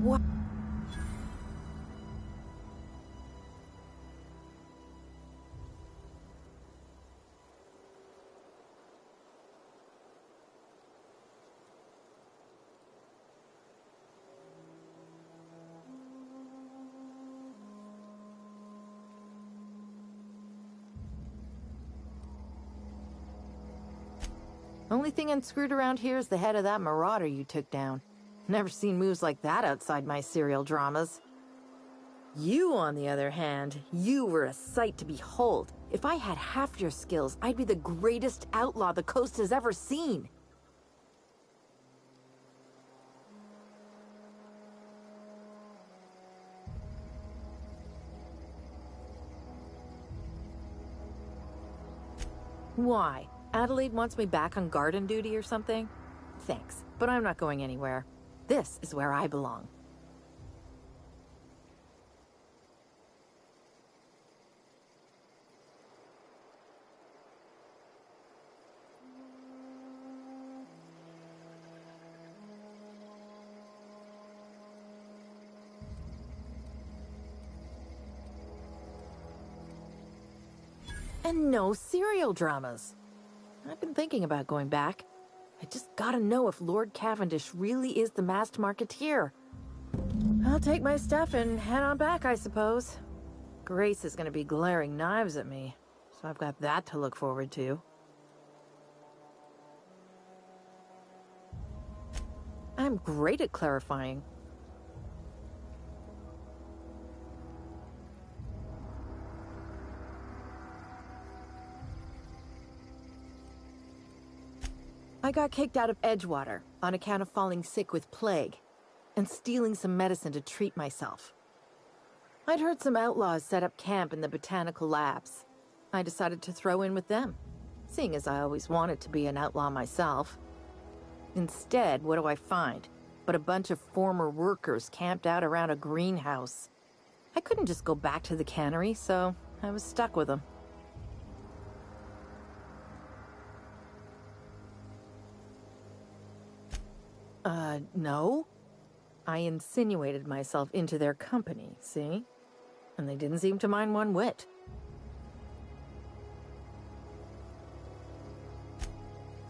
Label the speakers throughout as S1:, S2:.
S1: What? Only thing unscrewed around here is the head of that marauder you took down. Never seen moves like that outside my serial dramas. You, on the other hand, you were a sight to behold. If I had half your skills, I'd be the greatest outlaw the coast has ever seen. Why? Adelaide wants me back on garden duty or something? Thanks, but I'm not going anywhere. This is where I belong. And no serial dramas. I've been thinking about going back. I just gotta know if Lord Cavendish really is the masked marketeer. I'll take my stuff and head on back, I suppose. Grace is gonna be glaring knives at me, so I've got that to look forward to. I'm great at clarifying. I got kicked out of Edgewater on account of falling sick with plague and stealing some medicine to treat myself. I'd heard some outlaws set up camp in the botanical labs. I decided to throw in with them, seeing as I always wanted to be an outlaw myself. Instead, what do I find but a bunch of former workers camped out around a greenhouse? I couldn't just go back to the cannery, so I was stuck with them. No. I insinuated myself into their company, see? And they didn't seem to mind one whit.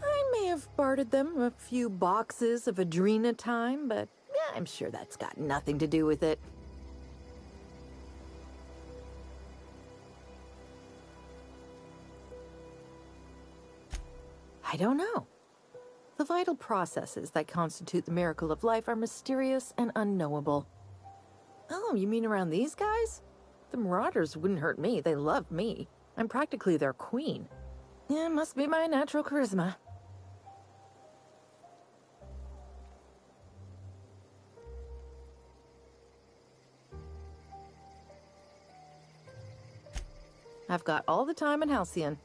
S1: I may have bartered them a few boxes of Adrena time, but I'm sure that's got nothing to do with it. I don't know. The vital processes that constitute the miracle of life are mysterious and unknowable. Oh, you mean around these guys? The Marauders wouldn't hurt me. They love me. I'm practically their queen. Yeah, must be my natural charisma. I've got all the time in Halcyon.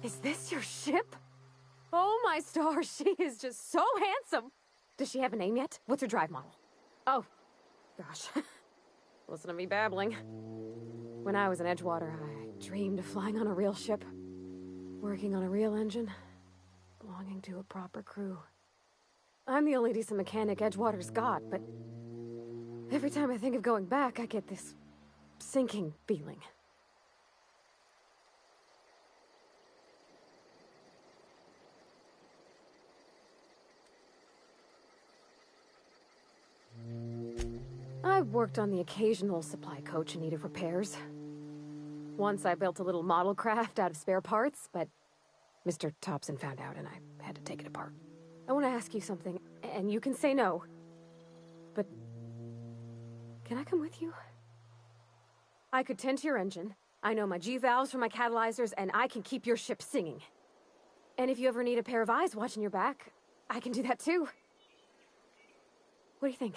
S2: Is this your ship? Oh my stars, she is just so handsome. Does she have a name yet? What's her drive model? Oh, gosh. Listen to me babbling. When I was in Edgewater, I dreamed of flying on a real ship, working on a real engine, belonging to a proper crew. I'm the only decent mechanic Edgewater's got, but every time I think of going back, I get this sinking feeling. I've worked on the occasional supply coach in need of repairs. Once I built a little model craft out of spare parts, but Mr. Thompson found out and I had to take it apart. I want to ask you something, and you can say no, but can I come with you? I could tend to your engine. I know my G-valves for my catalyzers, and I can keep your ship singing. And if you ever need a pair of eyes watching your back, I can do that too. What do you think?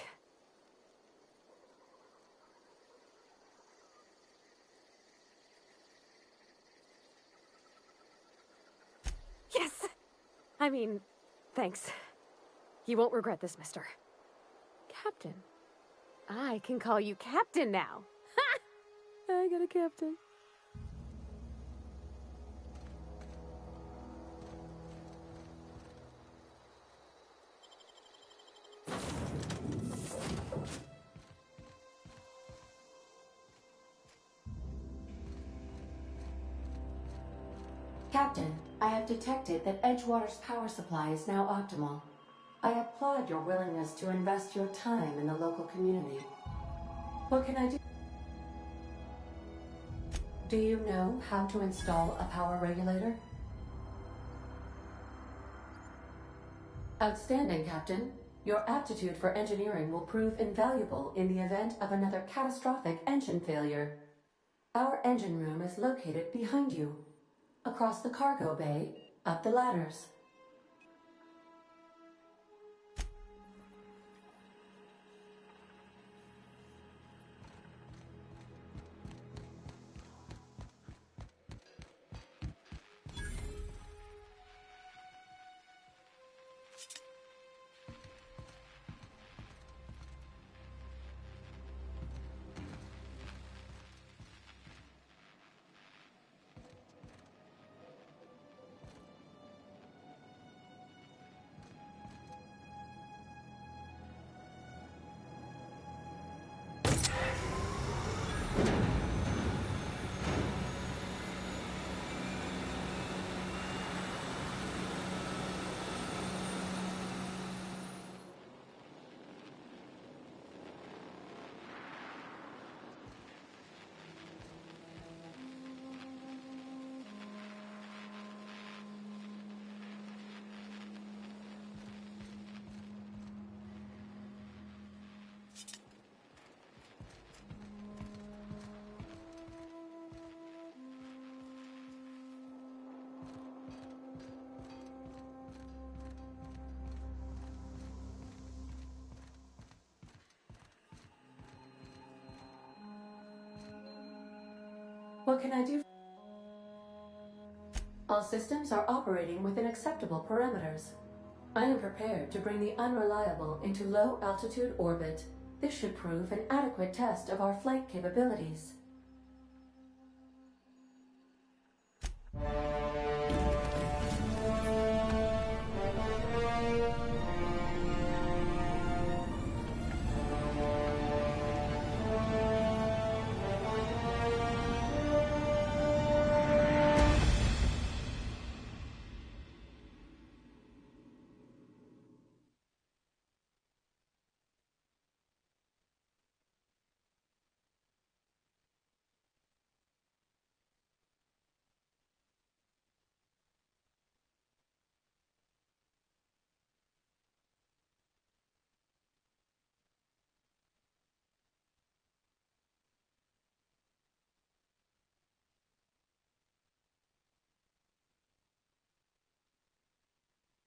S2: Yes! I mean, thanks. You won't regret this, mister. Captain. I can call you Captain now. Ha! I got a captain.
S3: Captain, I have detected that Edgewater's power supply is now optimal. I applaud your willingness to invest your time in the local community. What can I do? Do you know how to install a power regulator? Outstanding, Captain. Your aptitude for engineering will prove invaluable in the event of another catastrophic engine failure. Our engine room is located behind you. Across the cargo bay, up the ladders. What can I do? All systems are operating within acceptable parameters. I am prepared to bring the unreliable into low-altitude orbit. This should prove an adequate test of our flight capabilities.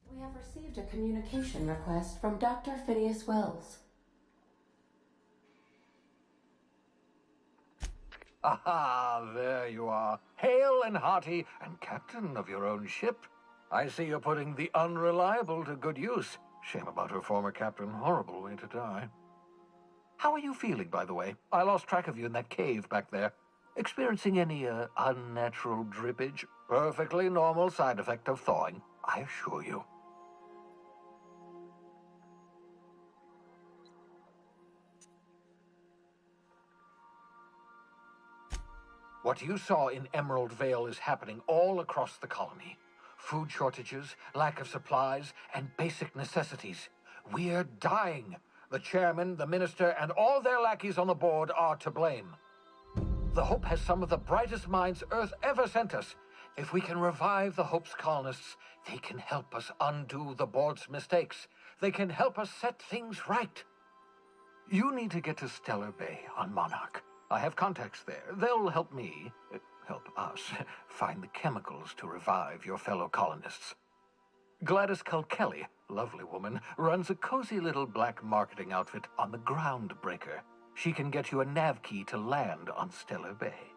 S3: We have received a communication request from Dr. Phineas Wells.
S4: Aha, there you are, hale and hearty, and captain of your own ship. I see you're putting the unreliable to good use. Shame about her former captain, horrible way to die. How are you feeling, by the way? I lost track of you in that cave back there. Experiencing any, unnatural drippage? Perfectly normal side effect of thawing, I assure you. What you saw in Emerald Vale is happening all across the colony. Food shortages, lack of supplies, and basic necessities. We're dying. The chairman, the minister, and all their lackeys on the board are to blame. The Hope has some of the brightest minds Earth ever sent us. If we can revive the Hope's colonists, they can help us undo the board's mistakes. They can help us set things right. You need to get to Stellar Bay on Monarch. I have contacts there. They'll help me, help us, find the chemicals to revive your fellow colonists. Gladys Kelly, lovely woman, runs a cozy little black marketing outfit on the Groundbreaker. She can get you a nav key to land on Stellar Bay.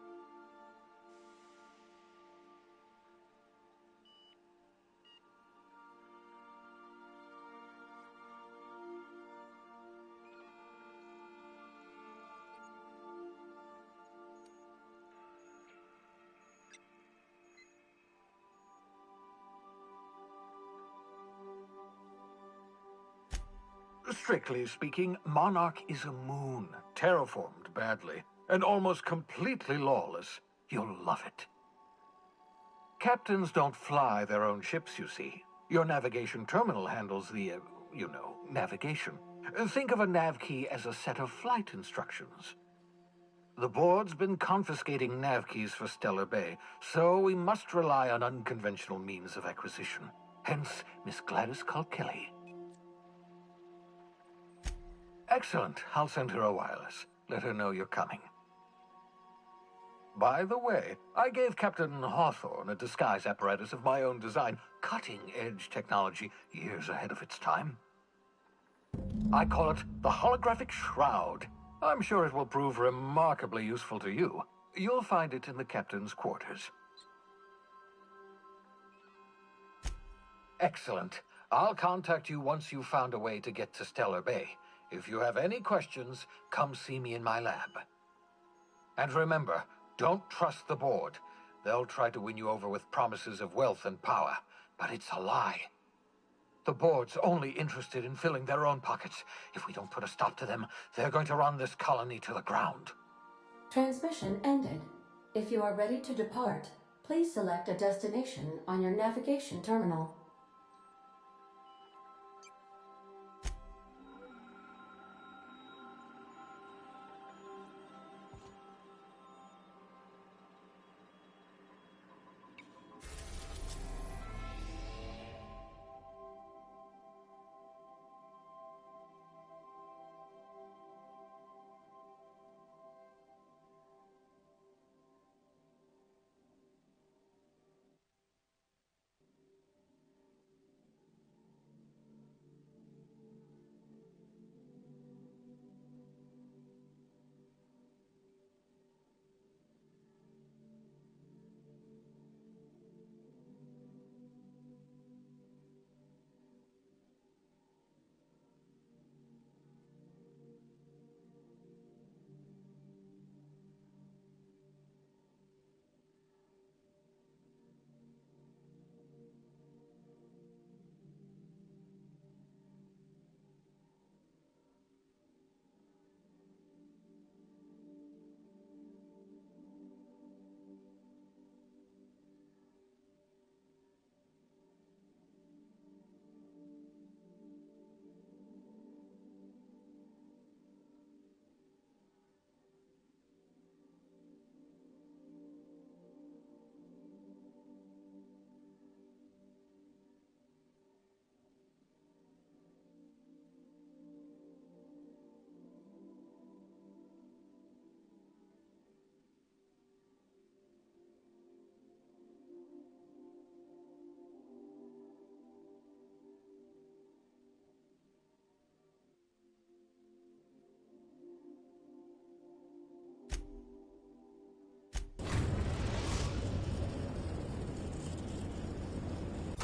S4: Strictly speaking, Monarch is a moon, terraformed badly, and almost completely lawless. You'll love it. Captains don't fly their own ships, you see. Your navigation terminal handles the, navigation. Think of a nav key as a set of flight instructions. The board's been confiscating nav keys for Stellar Bay, so we must rely on unconventional means of acquisition. Hence, Miss Gladys Kelly. Excellent. I'll send her a wireless. Let her know you're coming. By the way, I gave Captain Hawthorne a disguise apparatus of my own design, cutting-edge technology, years ahead of its time. I call it the Holographic Shroud. I'm sure it will prove remarkably useful to you. You'll find it in the captain's quarters. Excellent. I'll contact you once you've found a way to get to Stellar Bay. If you have any questions, come see me in my lab. And remember, don't trust the board. They'll try to win you over with promises of wealth and power, but it's a lie. The board's only interested in filling their own pockets. If we don't put a stop to them, they're going to run this colony to the ground.
S3: Transmission ended. If you are ready to depart, please select a destination on your navigation terminal.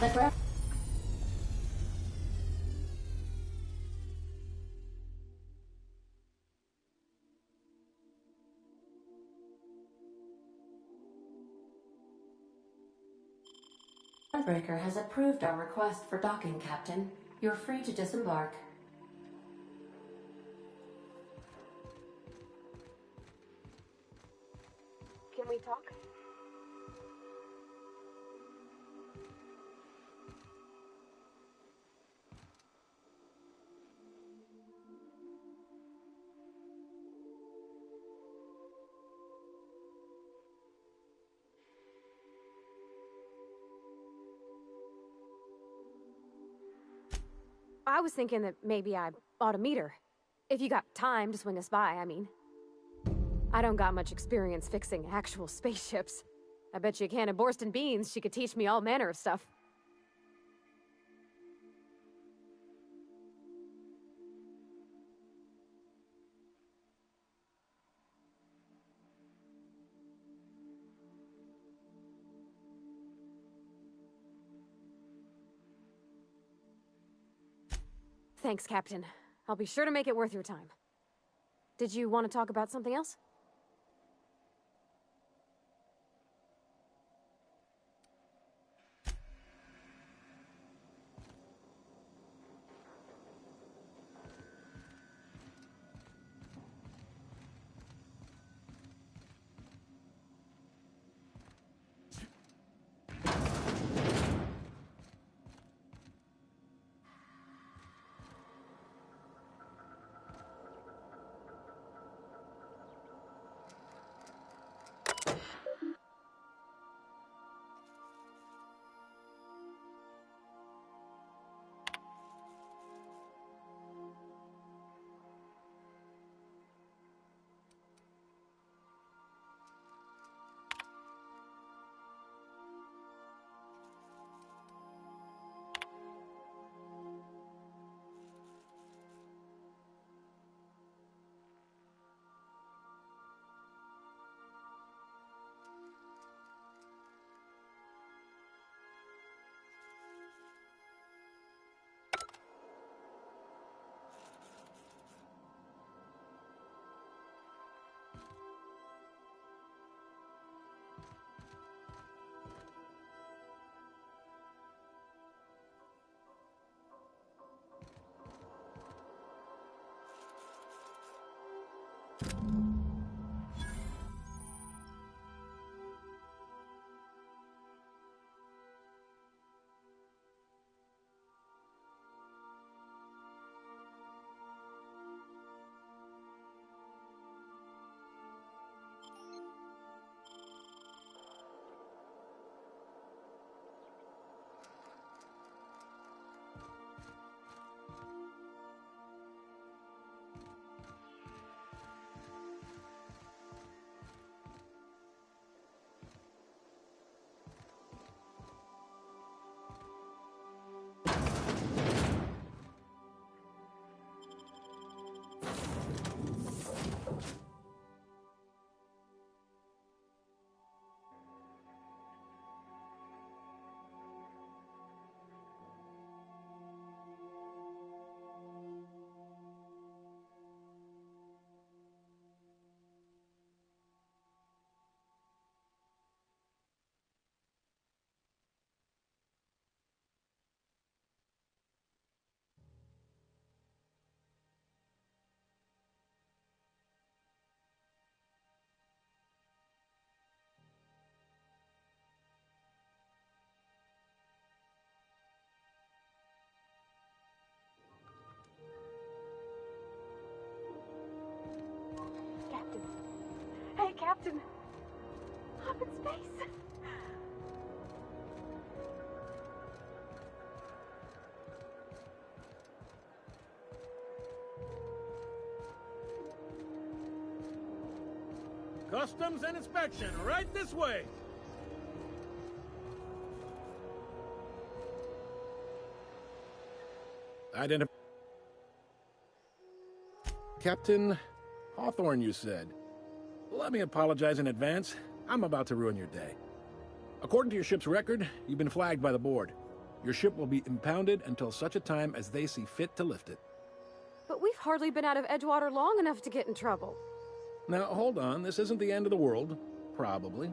S3: The ground Breaker has approved our request for docking, Captain. You're free to disembark.
S2: Can we talk? I was thinking that maybe I ought to meet her. If you got time to swing us by, I mean. I don't got much experience fixing actual spaceships. I bet you a can of Borston beans she could teach me all manner of stuff. Thanks, Captain. I'll be sure to make it worth your time. Did you want to talk about something else? Hey, Captain! Up in space!
S5: Customs and inspection, right this way! Captain Hawthorne, you said. Let me apologize in advance. I'm about to ruin your day. According to your ship's record, you've been flagged by the board. Your ship will be impounded until such a time as they see fit to lift it.
S2: But we've hardly been out of Edgewater long enough to get in trouble.
S5: Now, hold on. This isn't the end of the world. Probably.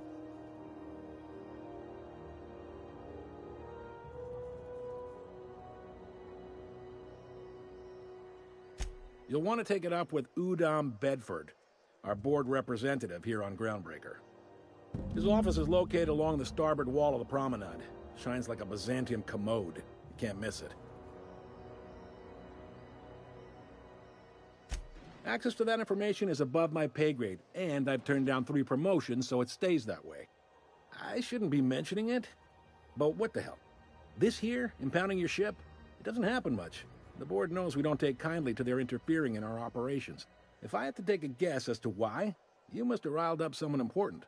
S5: You'll want to take it up with Udom Bedford, our board representative here on Groundbreaker. His office is located along the starboard wall of the promenade. Shines like a Byzantium commode. You can't miss it. Access to that information is above my pay grade, and I've turned down 3 promotions, so it stays that way. I shouldn't be mentioning it, but what the hell? This here, impounding your ship, it doesn't happen much. The board knows we don't take kindly to their interfering in our operations. If I had to take a guess as to why, you must have riled up someone important.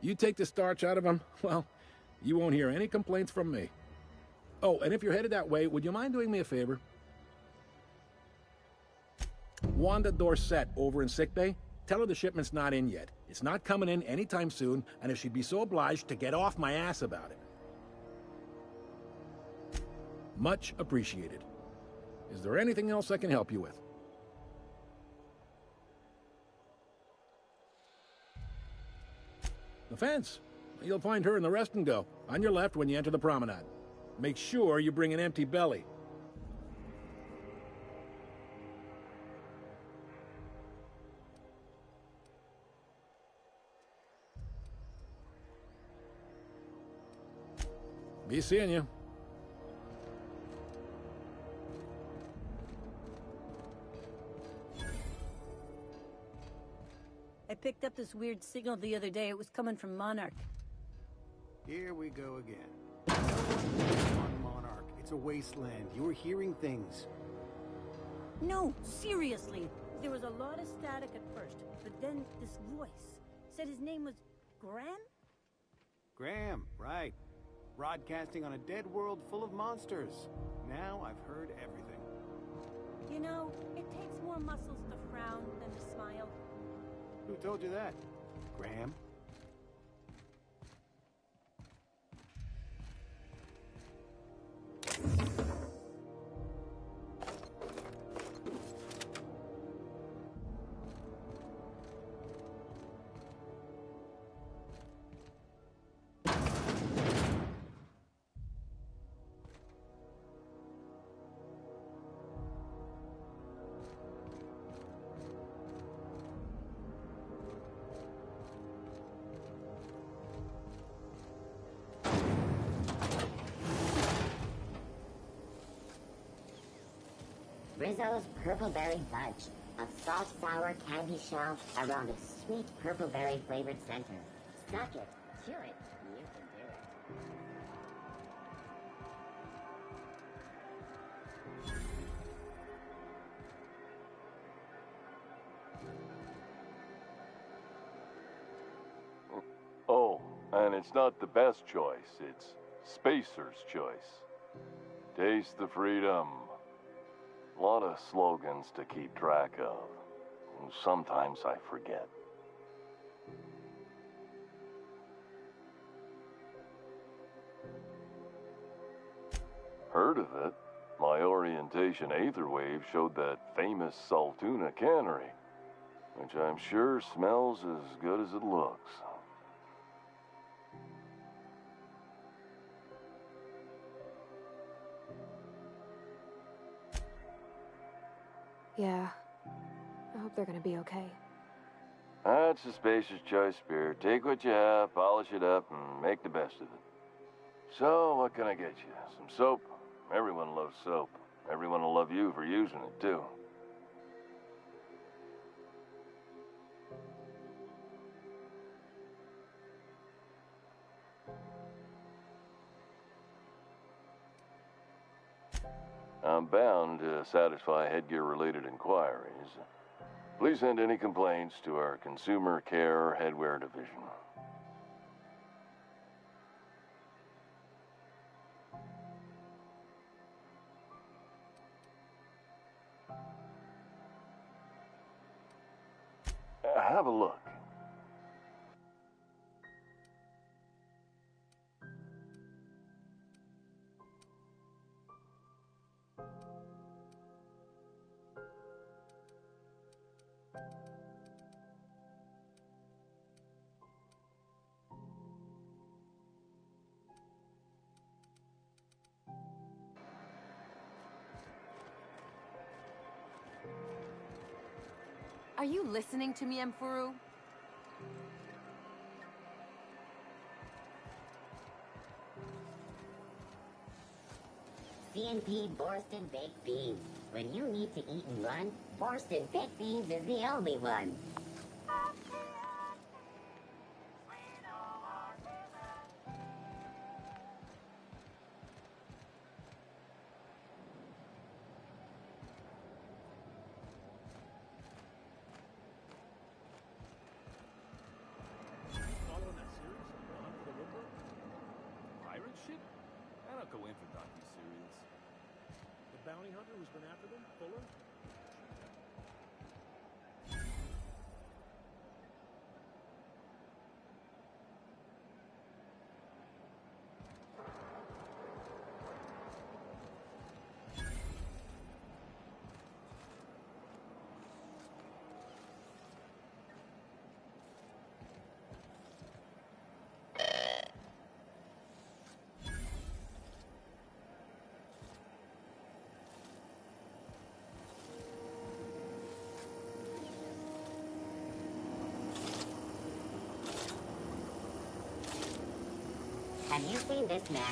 S5: You take the starch out of them, well, you won't hear any complaints from me. Oh, and if you're headed that way, would you mind doing me a favor? Wanda Dorset over in sickbay, tell her the shipment's not in yet. It's not coming in anytime soon, and if she'd be so obliged to get off my ass about it. Much appreciated. Is there anything else I can help you with? The fence. You'll find her in the rest and go, on your left when you enter the promenade. Make sure you bring an empty belly. Be seeing you.
S6: I picked up this weird signal the other day. It was coming from Monarch.
S7: Here we go again. On Monarch. It's a wasteland. You're hearing things.
S6: No, seriously. There was a lot of static at first, but then this voice said his name was Graham?
S7: Graham, right. Broadcasting on a dead world full of monsters. Now I've heard everything.
S6: You know, it takes more muscles to frown than to smile.
S7: Who told you that? Graham?
S8: Rizzo's Purple Berry Fudge, a soft, sour candy shell around a sweet purple berry flavored center. Suck it, chew it, you can do it.
S9: Oh, and it's not the best choice, it's Spacer's choice. Taste the freedom. A lot of slogans to keep track of. Sometimes I forget. Heard of it? My orientation aether wave showed that famous Saltuna cannery, which I'm sure smells as good as it looks.
S2: Yeah. I hope they're gonna be okay.
S9: That's a Spacer's choice beer. Take what you have, polish it up, and make the best of it. So, what can I get you? Some soap? Everyone loves soap. Everyone will love you for using it, too. I'm bound to satisfy headgear-related inquiries. Please send any complaints to our Consumer Care Headwear Division. Have a look.
S10: Are you listening to me, Emfuru?
S8: CNP Borston Baked Beans. When you need to eat and run, Borston Baked Beans is the only one.
S5: Following that series? The Hunt for the Ripper?
S11: Pirate ship? I don't go in for docu-serials.
S5: The bounty hunter who's been after them? Fuller?
S8: Have you seen this man?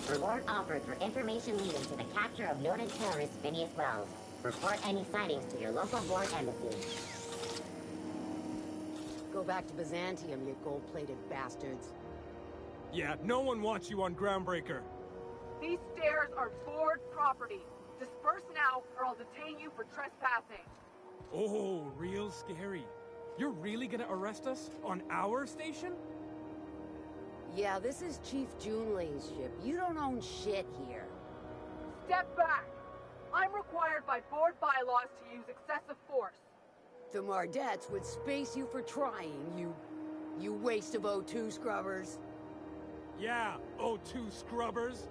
S8: Reward offered for information leading to the capture of noted terrorist Phineas Wells. Report any sightings to your local board embassy.
S12: Go back to Byzantium, you gold-plated bastards.
S13: Yeah, no one wants you on Groundbreaker.
S14: These stairs are board property. Disperse now, or I'll detain you for trespassing.
S13: Oh, real scary. You're really gonna arrest us on our station?
S12: Yeah, this is Chief Junling's ship. You don't own shit here.
S14: Step back. I'm required by board bylaws to use excessive force.
S12: The Mardettes would space you for trying, you waste of O2 scrubbers.
S13: Yeah, O2 scrubbers.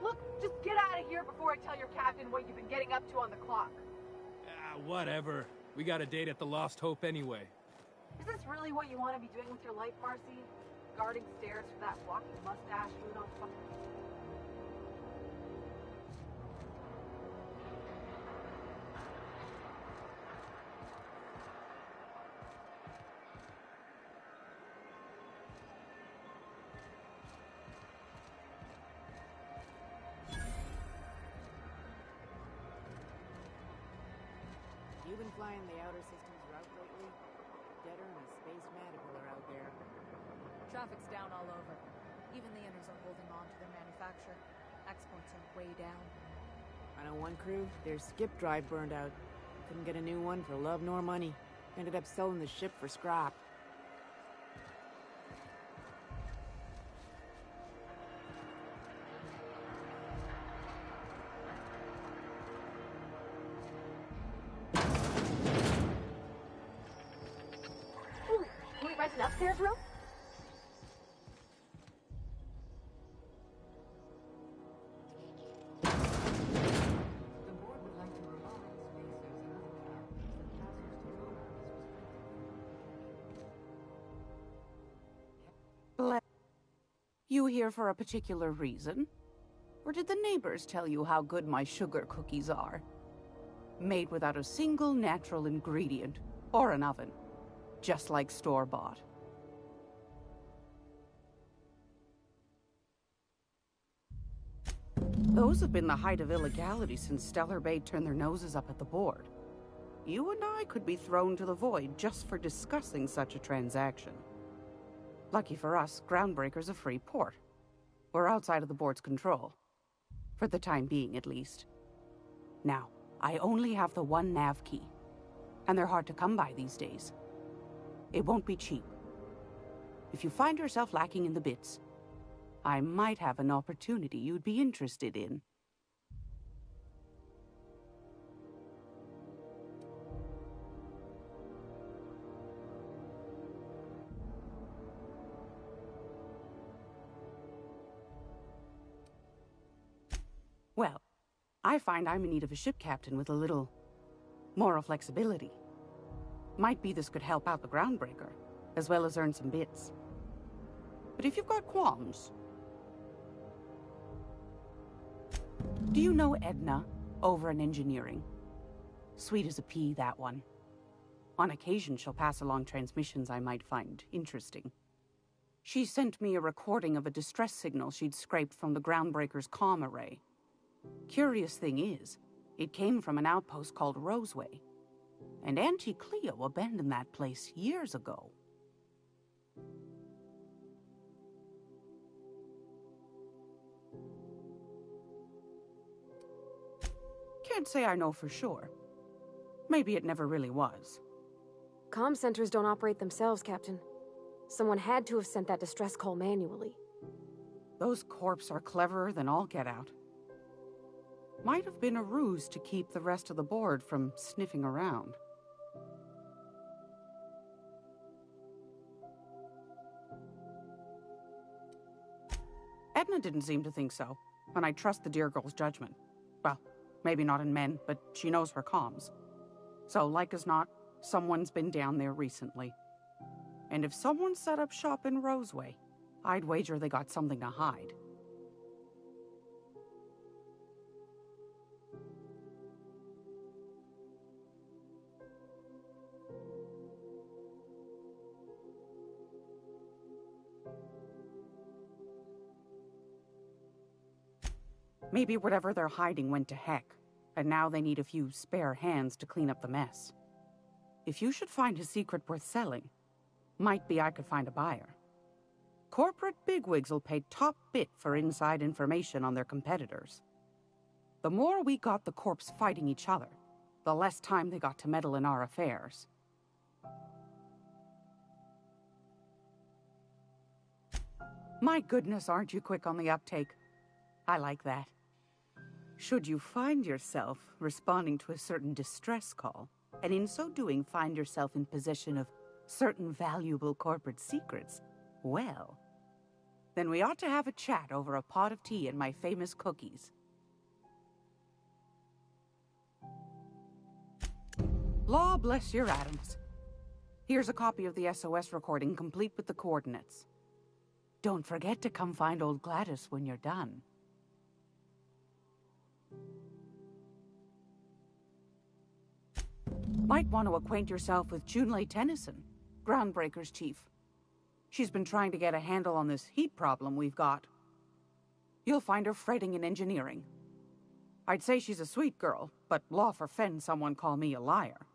S14: Look, just get out of here before I tell your captain what you've been getting up to on the clock.
S13: Whatever. We got a date at the Lost Hope anyway.
S14: Is this really what you want to be doing with your life, Marcy? Guarding stairs for that walking mustache food on fucking...
S12: You been flying the outer systems route lately? Deader than a space caterpillar out there.
S15: Traffic's down all over. Even the inners are holding on to their manufacture. Exports are way down.
S12: I know one crew, their skip drive burned out. Couldn't get a new one for love nor money. Ended up selling the ship for scrap.
S14: Ooh, can we rent an upstairs room?
S16: You here for a particular reason? Or did the neighbors tell you how good my sugar cookies are? Made without a single natural ingredient, or an oven. Just like store-bought. Those have been the height of illegality since Stellar Bay turned their noses up at the board. You and I could be thrown to the void just for discussing such a transaction. Lucky for us, Groundbreaker's a free port. We're outside of the board's control. For the time being, at least. Now, I only have the one nav key. And they're hard to come by these days. It won't be cheap. If you find yourself lacking in the bits, I might have an opportunity you'd be interested in. Well, I find I'm in need of a ship captain with a little moral flexibility. Might be this could help out the Groundbreaker, as well as earn some bits. But if you've got qualms... Do you know Edna, over in engineering? Sweet as a pea, that one. On occasion, she'll pass along transmissions I might find interesting. She sent me a recording of a distress signal she'd scraped from the Groundbreaker's comm array. Curious thing is, it came from an outpost called Roseway, and Auntie Cleo abandoned that place years ago. Can't say I know for sure. Maybe it never really was.
S2: Comm centers don't operate themselves, Captain. Someone had to have sent that distress call manually.
S16: Those corps are cleverer than all get out. Might have been a ruse to keep the rest of the board from sniffing around. Edna didn't seem to think so, and I trust the dear girl's judgment. Well, maybe not in men, but she knows her comms. So, like as not, someone's been down there recently. And if someone set up shop in Roseway, I'd wager they got something to hide. Maybe whatever they're hiding went to heck, and now they need a few spare hands to clean up the mess. If you should find a secret worth selling, might be I could find a buyer. Corporate bigwigs will pay top bit for inside information on their competitors. The more we got the corps fighting each other, the less time they got to meddle in our affairs. My goodness, aren't you quick on the uptake? I like that. Should you find yourself responding to a certain distress call, and in so doing find yourself in possession of certain valuable corporate secrets, well, then we ought to have a chat over a pot of tea and my famous cookies. Law bless your atoms. Here's a copy of the SOS recording, complete with the coordinates. Don't forget to come find old Gladys when you're done. Might want to acquaint yourself with Junlei Tennyson, Groundbreaker's chief. She's been trying to get a handle on this heat problem we've got. You'll find her fretting in engineering. I'd say she's a sweet girl, but law forfend someone call me a liar.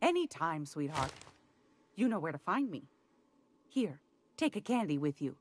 S16: Anytime, sweetheart. You know where to find me. Here, take a candy with you.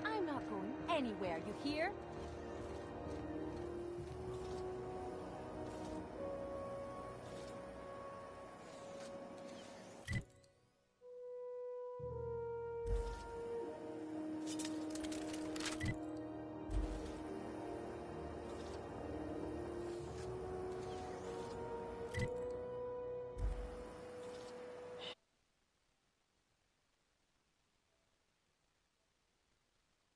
S10: I'm not going anywhere, you hear?